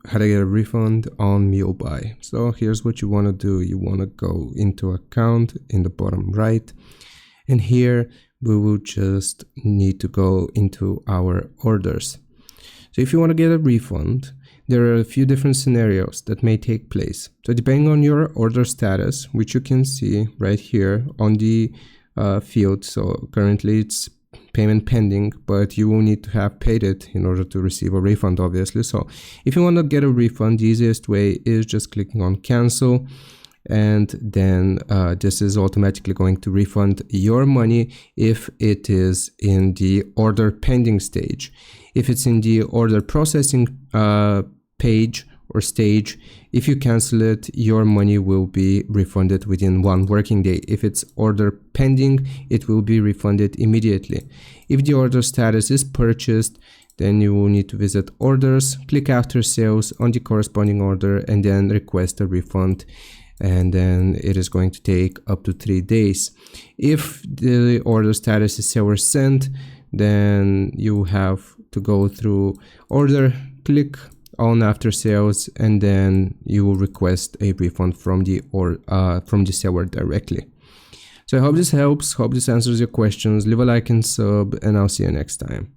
how to get a refund on Mulebuy. So here's what you want to do. You want to go into account in the bottom right, and here we will just need to go into our orders. So if you want to get a refund, there are a few different scenarios that may take place. So depending on your order status, which you can see right here on the field, so currently it's payment pending, but you will need to have paid it in order to receive a refund, obviously. So if you want to get a refund, the easiest way is just clicking on cancel, and then this is automatically going to refund your money if it is in the order pending stage. If it's in the order processing page or stage, if you cancel it, your money will be refunded within 1 working day. If it's order pending, it will be refunded immediately. If the order status is purchased, then you will need to visit orders, click after sales on the corresponding order, and then request a refund, and then it is going to take up to 3 days. If the order status is seller sent, then you have to go through order, click on after sales, and then you will request a refund from the seller directly. So I hope this helps, hope this answers your questions. Leave a like and sub, and I'll see you next time.